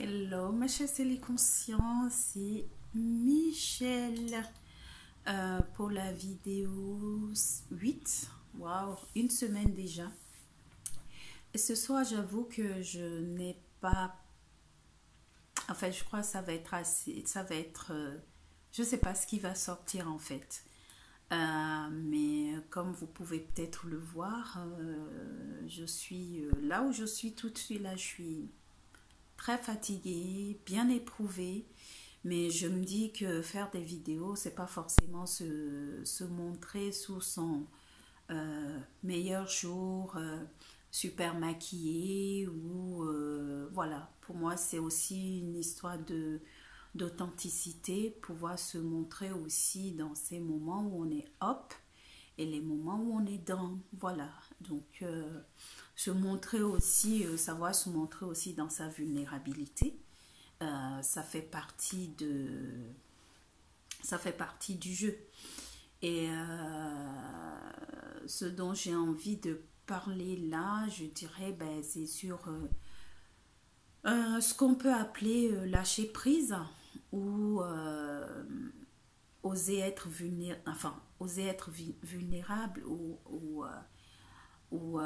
Hello, ma chère Célie Conscience, c'est Michel pour la vidéo 8. Waouh, une semaine déjà. Et ce soir, j'avoue que je n'ai pas. Enfin, je crois que ça va être assez. Ça va être. Je ne sais pas ce qui va sortir en fait. Mais comme vous pouvez peut-être le voir, je suis là où je suis tout de suite. Là, je suis très fatiguée, bien éprouvée, mais je me dis que faire des vidéos, c'est pas forcément se montrer sous son meilleur jour, super maquillé ou voilà. Pour moi, c'est aussi une histoire de d'authenticité, pouvoir se montrer aussi dans ces moments où on est up et les moments où on est down. Voilà. Donc, se montrer aussi, savoir se montrer aussi dans sa vulnérabilité. Ça fait partie du jeu. Et ce dont j'ai envie de parler là, je dirais, ben, c'est sur ce qu'on peut appeler lâcher prise ou oser être vulnérable ou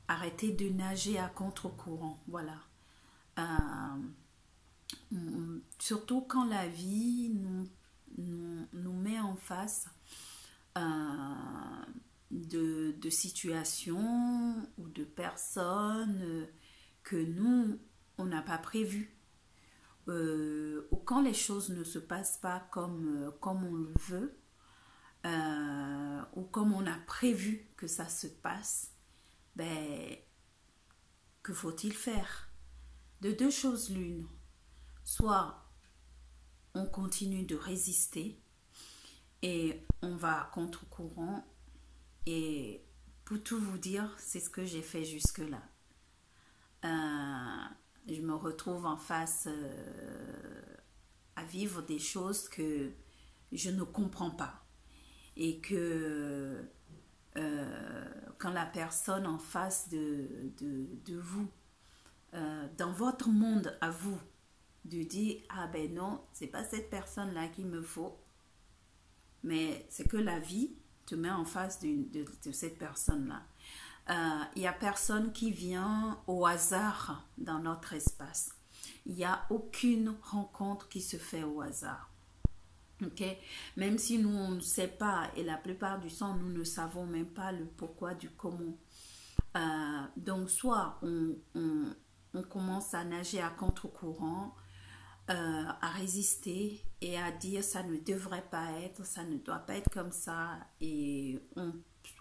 arrêter de nager à contre-courant. Voilà. Surtout quand la vie nous met en face de situations ou de personnes que nous, on n'a pas prévues. Ou quand les choses ne se passent pas comme on le veut, ou comme on a prévu que ça se passe, ben, que faut-il faire? De deux choses l'une. Soit on continue de résister et on va à contre-courant, et pour tout vous dire, c'est ce que j'ai fait jusque-là. Je me retrouve en face à vivre des choses que je ne comprends pas. Et que quand la personne en face de vous, dans votre monde à vous, de dire ah ben non, c'est pas cette personne là qu'il me faut, mais c'est que la vie te met en face de cette personne là. Il n'y a personne qui vient au hasard dans notre espace. Il n'y a aucune rencontre qui se fait au hasard. Ok, même si nous on ne sait pas, et la plupart du temps nous ne savons même pas le pourquoi du comment. Donc soit on commence à nager à contre-courant, à résister et à dire ça ne devrait pas être, ça ne doit pas être comme ça, et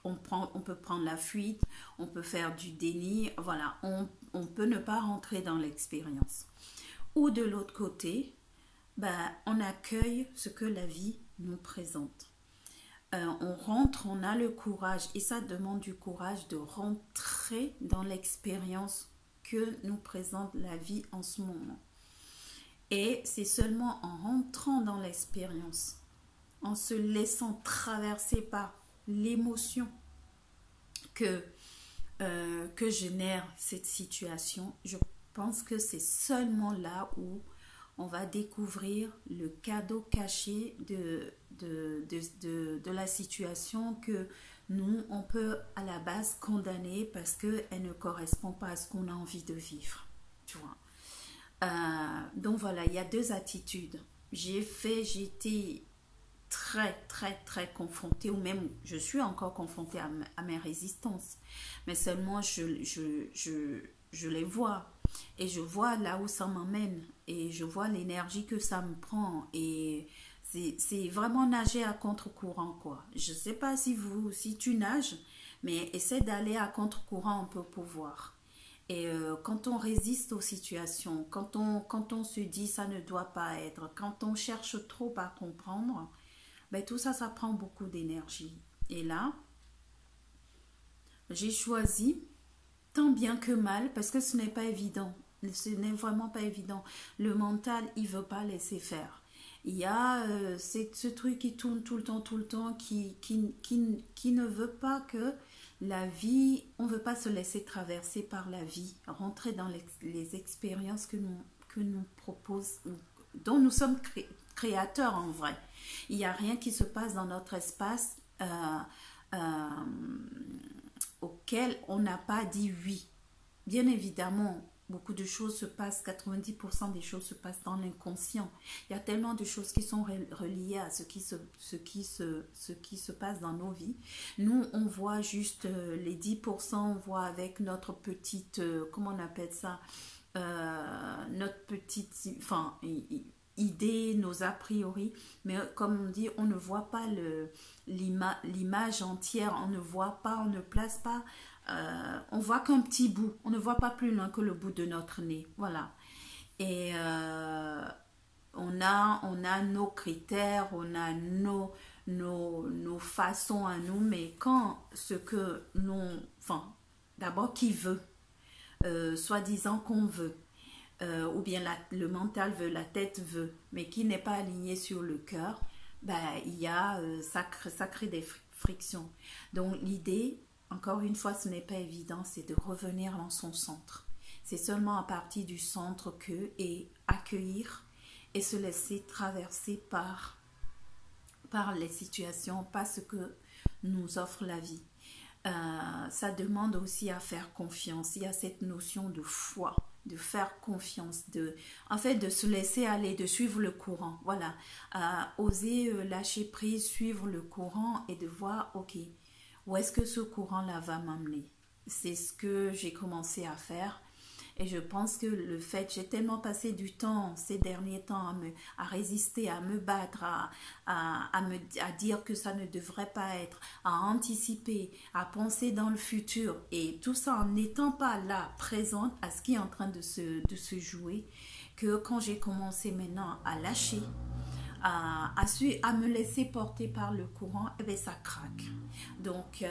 on peut prendre la fuite, on peut faire du déni, voilà, on peut ne pas rentrer dans l'expérience. Ou de l'autre côté, ben, on accueille ce que la vie nous présente. On rentre, on a le courage, et ça demande du courage de rentrer dans l'expérience que nous présente la vie en ce moment. Et c'est seulement en rentrant dans l'expérience, en se laissant traverser par l'émotion que génère cette situation, je pense que c'est seulement là où on va découvrir le cadeau caché de la situation que nous, on peut à la base condamner parce qu'elle ne correspond pas à ce qu'on a envie de vivre. Tu vois. Donc voilà, il y a deux attitudes. J'étais très très très confrontée, ou même je suis encore confrontée à mes résistances, mais seulement je les vois, et je vois là où ça m'emmène, et je vois l'énergie que ça me prend, et c'est vraiment nager à contre-courant quoi. Je sais pas si tu nages, mais essaie d'aller à contre-courant un peu pour voir. Et quand on résiste aux situations, quand on se dit ça ne doit pas être, quand on cherche trop à comprendre, ben tout ça, ça prend beaucoup d'énergie. Et là, j'ai choisi, tant bien que mal, parce que ce n'est pas évident. Ce n'est vraiment pas évident. Le mental, il ne veut pas laisser faire. Il y a ce truc qui tourne tout le temps, qui ne veut pas que La vie, on ne veut pas se laisser traverser par la vie, rentrer dans les expériences que nous propose, dont nous sommes créateurs en vrai. Il n'y a rien qui se passe dans notre espace euh, auquel on n'a pas dit oui. Bien évidemment, beaucoup de choses se passent, 90% des choses se passent dans l'inconscient. Il y a tellement de choses qui sont reliées à ce qui se passe dans nos vies. Nous, on voit juste les 10%, on voit avec notre petite, comment on appelle ça, notre petite, enfin, idée, nos a priori, mais comme on dit, on ne voit pas l'image entière, on ne voit pas, on ne place pas, on voit qu'un petit bout, on ne voit pas plus loin que le bout de notre nez, voilà. Et on a nos critères, on a nos façons à nous, mais quand ce que nous, enfin, d'abord qui veut, soi-disant qu'on veut, ou bien le mental veut, la tête veut, mais qui n'est pas aligné sur le cœur, ben, il y a, ça crée des frictions. Donc l'idée, encore une fois, ce n'est pas évident, c'est de revenir dans son centre. C'est seulement à partir du centre et accueillir et se laisser traverser par les situations, par ce que nous offre la vie. Ça demande aussi à faire confiance. Il y a cette notion de foi, de faire confiance, en fait, de se laisser aller, de suivre le courant. Voilà, oser lâcher prise, suivre le courant et de voir, ok, où est-ce que ce courant-là va m'amener? C'est ce que j'ai commencé à faire. Et je pense que le fait, j'ai tellement passé du temps ces derniers temps à résister, à me battre, à dire que ça ne devrait pas être, à anticiper, à penser dans le futur. Et tout ça en n'étant pas là, présente à ce qui est en train de se jouer, que quand j'ai commencé maintenant à lâcher, à me laisser porter par le courant, et bien ça craque. Donc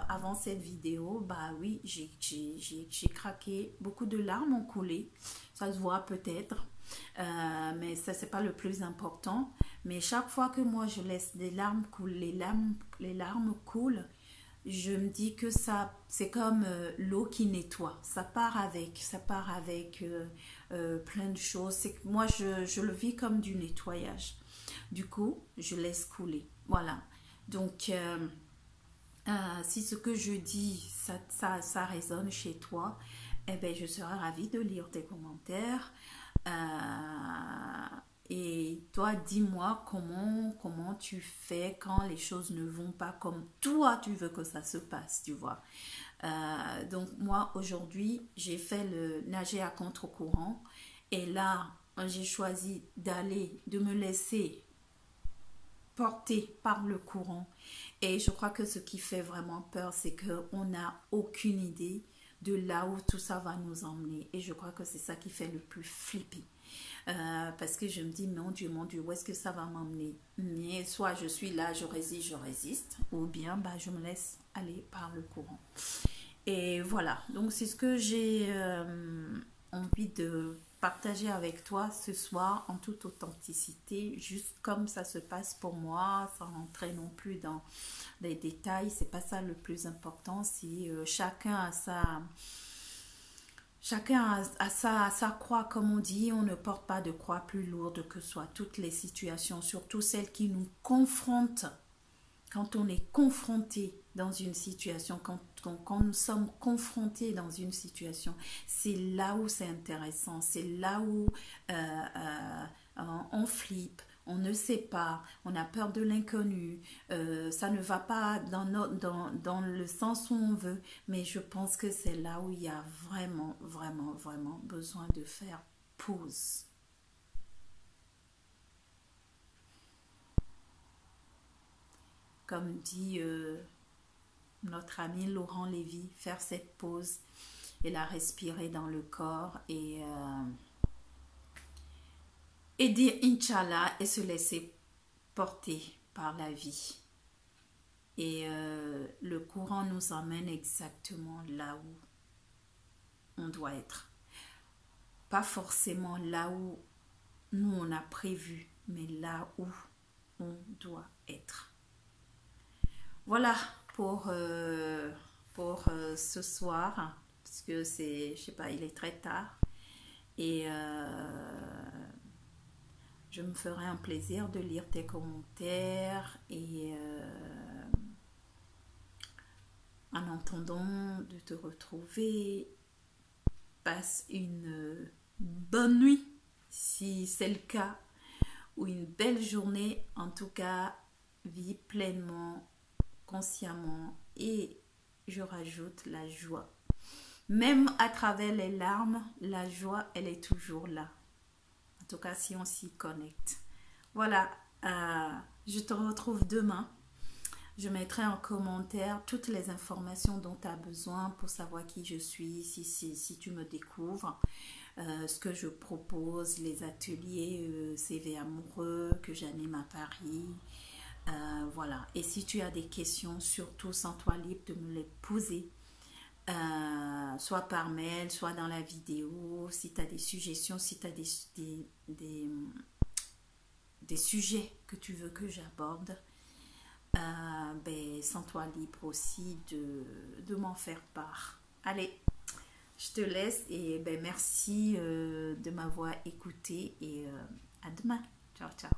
avant cette vidéo, bah oui, j'ai craqué, beaucoup de larmes ont coulé, ça se voit peut-être, mais ça c'est pas le plus important. Mais chaque fois que moi je laisse des larmes couler, les larmes coulent, je me dis que ça, c'est comme l'eau qui nettoie. Ça part avec plein de choses. C'est que moi, je le vis comme du nettoyage. Du coup, je laisse couler. Voilà. Donc, si ce que je dis, ça résonne chez toi, eh ben, je serai ravie de lire tes commentaires. Et toi, dis-moi comment tu fais quand les choses ne vont pas comme toi tu veux que ça se passe, tu vois. Donc moi, aujourd'hui, j'ai fait le nager à contre-courant. Et là, j'ai choisi de me laisser porter par le courant. Et je crois que ce qui fait vraiment peur, c'est qu'on n'a aucune idée de là où tout ça va nous emmener. Et je crois que c'est ça qui fait le plus flipper. Parce que je me dis, mon Dieu, où est-ce que ça va m'emmener? Mais soit je suis là, je résiste, ou bien bah, je me laisse aller par le courant. Et voilà, donc c'est ce que j'ai envie de partager avec toi ce soir en toute authenticité, juste comme ça se passe pour moi, sans rentrer non plus dans les détails. C'est pas ça le plus important. Si chacun a sa croix, comme on dit, on ne porte pas de croix plus lourde que soit toutes les situations, surtout celles qui nous confrontent. Quand on est confronté dans une situation, quand nous sommes confrontés dans une situation, c'est là où c'est intéressant, c'est là où on flippe, on ne sait pas, on a peur de l'inconnu, ça ne va pas dans le sens où on veut, mais je pense que c'est là où il y a vraiment, vraiment, vraiment besoin de faire pause. Comme dit notre ami Laurent Lévy, faire cette pause et la respirer dans le corps et dire Inch'Allah et se laisser porter par la vie. Et le courant nous emmène exactement là où on doit être. Pas forcément là où nous on a prévu, mais là où on doit être. Voilà pour pour ce soir, parce que c'est, je sais pas, il est très tard. Et je me ferai un plaisir de lire tes commentaires et en attendant de te retrouver, passe une bonne nuit si c'est le cas ou une belle journée. En tout cas, vis pleinement, consciemment et je rajoute la joie. Même à travers les larmes, la joie, elle est toujours là. En tout cas, si on s'y connecte. Voilà, je te retrouve demain. Je mettrai en commentaire toutes les informations dont tu as besoin pour savoir qui je suis, si tu me découvres, ce que je propose, les ateliers CV amoureux que j'anime à Paris. Voilà. Et si tu as des questions, surtout sens-toi libre de me les poser. Soit par mail, soit dans la vidéo, si tu as des suggestions, si tu as des sujets que tu veux que j'aborde, ben, sens-toi libre aussi de m'en faire part. Allez, je te laisse et ben, merci de m'avoir écouté et à demain. Ciao, ciao.